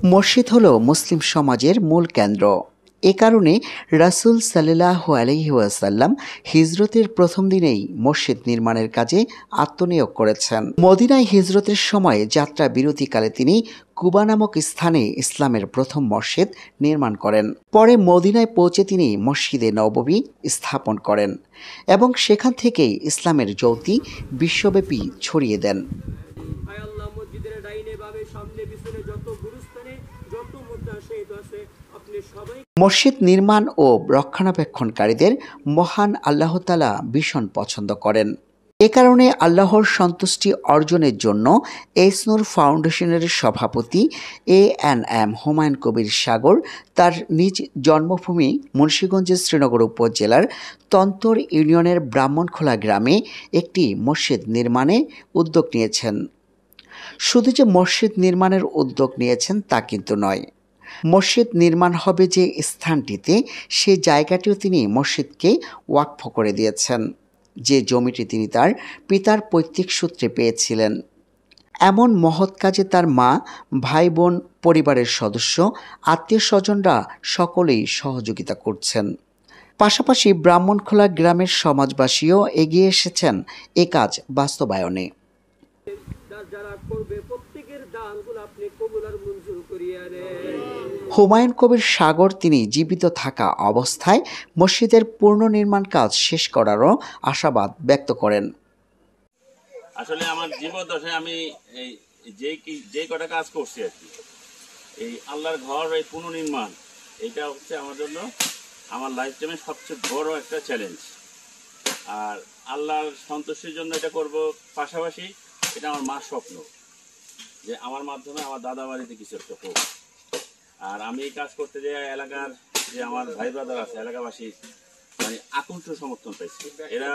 মসজিদ হলো মুসলিম সমাজের মূল কেন্দ্র। এ কারণে রাসূল সাল্লাল্লাহু আলাইহি ওয়াসাল্লাম হিজরতের প্রথম দিনেই মসজিদ নির্মাণের কাজে আত্মনিয়োগ করেছেন। মদিনায় হিজরতের সময় যাত্রা বিরতিকালে তিনি কুবা নামক স্থানে ইসলামের প্রথম মসজিদ নির্মাণ করেন। পরে মদিনায় পৌঁছে তিনি মসজিদে নববী স্থাপন করেন এবং সেখান থেকেই ইসলামের জ্যোতি বিশ্বব্যাপী ছড়িয়ে দেন। মসজিদ নির্মাণ ও রক্ষণাবেক্ষণকারীদের মহান আল্লাহ তাআলা ভীষণ পছন্দ করেন। এ কারণে আল্লাহর সন্তুষ্টি অর্জনের জন্য এস নূর ফাউন্ডেশনের সভাপতি এএনএম হুমায়ুন কবির সাগর তার নিজ জন্মভূমি মুন্সিগঞ্জের শ্রীনগর উপজেলার তন্তর ইউনিয়নের ব্রাহ্মণখোলা গ্রামে একটি মসজিদ নির্মাণে উদ্যোগ নিয়েছেন। শুধু যে মসজিদ নির্মাণের উদ্যোগ নিয়েছেন তা কিন্তু নয়, মসজিদ নির্মাণ হবে যে স্থানটিতে সে জায়গাটিও তিনি মসজিদকে ওয়াকফ করে দিয়েছেন, যে জমিটি তিনি তার পিতার পৈতৃক সূত্রে পেয়েছিলেন। এমন মহৎ কাজে তার মা, ভাই বোন, পরিবারের সদস্য, আত্মীয় স্বজনরা সকলেই সহযোগিতা করছেন। পাশাপাশি ব্রাহ্মণখোলা গ্রামের সমাজবাসীও এগিয়ে এসেছেন এ কাজ বাস্তবায়নে। হুমায়ুন কবির সাগর তিনি জীবিত থাকা অবস্থায় মসজিদের পুনর্নির্মাণ কাজ শেষ করারও আশাবাদ ব্যক্ত করেন। আসলে আমার জীবদ্দশায় আমি যে কটা কাজ করছি আর কি, এই আল্লাহর ঘর এই পুনর্নির্মাণ, এটা হচ্ছে আমার জন্য আমার লাইফ টাইমের সবচেয়ে বড় একটা চ্যালেঞ্জ। আর আল্লাহর সন্তুষ্টির জন্য এটা করব, পাশাপাশি এটা আমার মার স্বপ্ন যে আমার মাধ্যমে আমার দাদা বাড়িতে কিছু একটা হোক। আর আমি এই কাজ করতে যে এলাকার যে আমার ভাই ব্রাদার আছে, এলাকাবাসী মানে আকুণ্ঠ সমর্থন পাইছে। এরা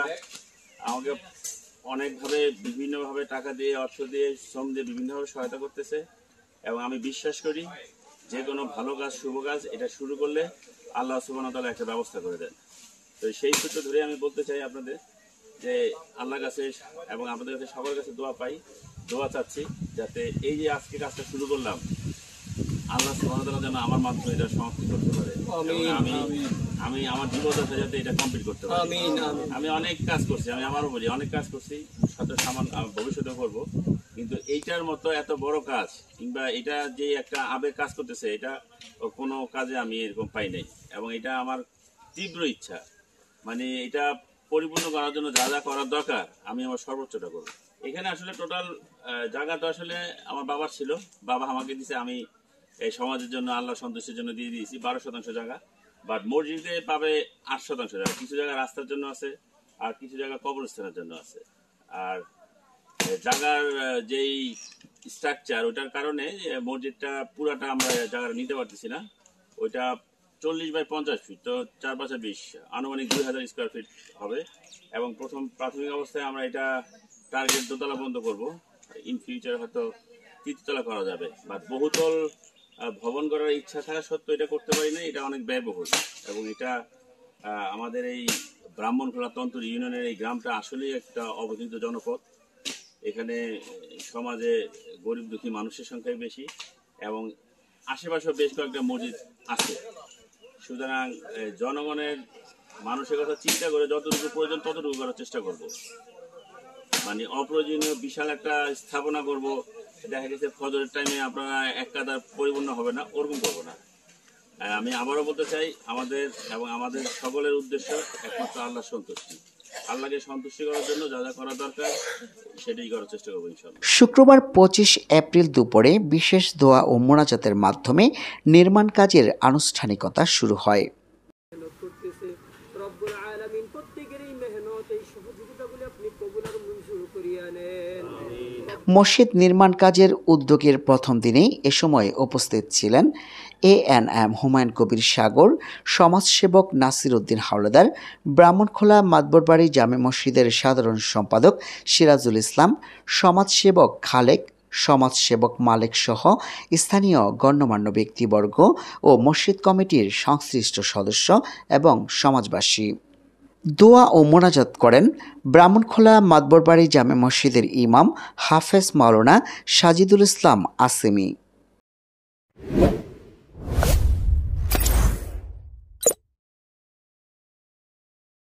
আমাকে অনেকভাবে বিভিন্নভাবে টাকা দিয়ে, অর্থ দিয়ে, শ্রম দিয়ে বিভিন্নভাবে সহায়তা করতেছে এবং আমি বিশ্বাস করি যে কোনো ভালো কাজ, শুভ কাজ এটা শুরু করলে আল্লাহ সুবহানাহু ওয়া তাআলা একটা ব্যবস্থা করে দেন। তো সেই সূত্র ধরে আমি বলতে চাই আপনাদের যে আল্লাহর কাছে এবং আপনাদের কাছে সবার কাছে দোয়া পাই, দোয়া চাচ্ছি যাতে এই যে আজকে কাজটা শুরু করলাম আল্লাহ সুবহানাহু ওয়া তাআলা যেন আমার মাধ্যমে এটা সমাপ্তি করতে পারে। আমি আমার জীবনটা যাতে এটা কমপ্লিট করতে পারি। আমি অনেক কাজ করছি, আমি আমারও বলি অনেক কাজ করছি, সাথে সামান ভবিষ্যতেও করবো, কিন্তু এইটার মতো এত বড় কাজ কিংবা এটা যে একটা আবেগ কাজ করতেছে, এটা কোনো কাজে আমি এরকম পাই নাই। এবং এটা আমার তীব্র ইচ্ছা, মানে এটা পরিপূর্ণ করার জন্য যা যা করার দরকার আমি আমার সর্বোচ্চটা করবো। এখানে আসলে টোটাল জায়গাটা আসলে আমার বাবার ছিল, বাবা আমাকে দিছে, আমি এই সমাজের জন্য, আল্লাহ সন্তুষ্টির জন্য দিয়ে দিয়েছি 12% জায়গা। বাট মসজিদে পাবে 8% জায়গা। কিছু জায়গা রাস্তার জন্য আছে আর কিছু জায়গা কবরস্থানের জন্য আছে। আর জায়গার যেই স্ট্রাকচার, ওইটার কারণে মসজিদটা পুরাটা আমরা জায়গাটা নিতে পারতেছি না। ওইটা 40x50 ফিট, তো 4×5 আনুমানিক 2000 স্কোয়ার ফিট হবে। এবং প্রাথমিক অবস্থায় আমরা এটা টার্গেট দোতলা বন্ধ করবো, ইন ফিউচার হয়তো 3য় তলা করা যাবে। বাট বহুতল ভবন করার ইচ্ছা থাকা সত্ত্বেও এটা করতে পারি না, এটা অনেক ব্যয়বহুল। এবং এটা আমাদের এই ব্রাহ্মণখোলা তন্তর ইউনিয়নের এই গ্রামটা আসলেই একটা অবহেলিত জনপদ। এখানে সমাজে গরিব দুঃখী মানুষের সংখ্যাই বেশি এবং আশেপাশেও বেশ কয়েকটা মসজিদ আছে। সুতরাং জনগণের মানুষের কথা চিন্তা করে যতটুকু প্রয়োজন ততটুকু করার চেষ্টা করব। মানে অপ্রয়োজনীয় বিশাল একটা স্থাপনা করব, দেখা গেছে ফজরের টাইমে আপনারা এক কাতার পরিপূর্ণ হবে না, ওরকম করবো না। আমি আবারও বলতে চাই, আমাদের এবং আমাদের সকলের উদ্দেশ্য একমাত্র আল্লাহ সন্তুষ্টি। আল্লাহকে সন্তুষ্টি করার জন্য যা যা করা দরকার সেটাই করার চেষ্টা করবো ইনশাআল্লাহ। শুক্রবার 25 এপ্রিল দুপুরে বিশেষ দোয়া ও মোনাজাতের মাধ্যমে নির্মাণ কাজের আনুষ্ঠানিকতা শুরু হয়। মসজিদ নির্মাণ কাজের উদ্যোগের প্রথম দিনেই এ সময় উপস্থিত ছিলেন এএনএম হুমায়ুন কবির সাগর, সমাজসেবক নাসির উদ্দিন হাওলাদার, ব্রাহ্মণখোলা মাতবরবাড়ি জামে মসজিদের সাধারণ সম্পাদক সিরাজুল ইসলাম, সমাজসেবক খালেক, সমাজসেবক মালেক সহ স্থানীয় গণ্যমান্য ব্যক্তিবর্গ ও মসজিদ কমিটির সংশ্লিষ্ট সদস্য এবং সমাজবাসী। দোয়া ও মোনাজাত করেন ব্রাহ্মণখোলা মাতবরবাড়ি জামে মসজিদের ইমাম হাফেজ মাওলানা সাজিদুল ইসলাম আসেমি।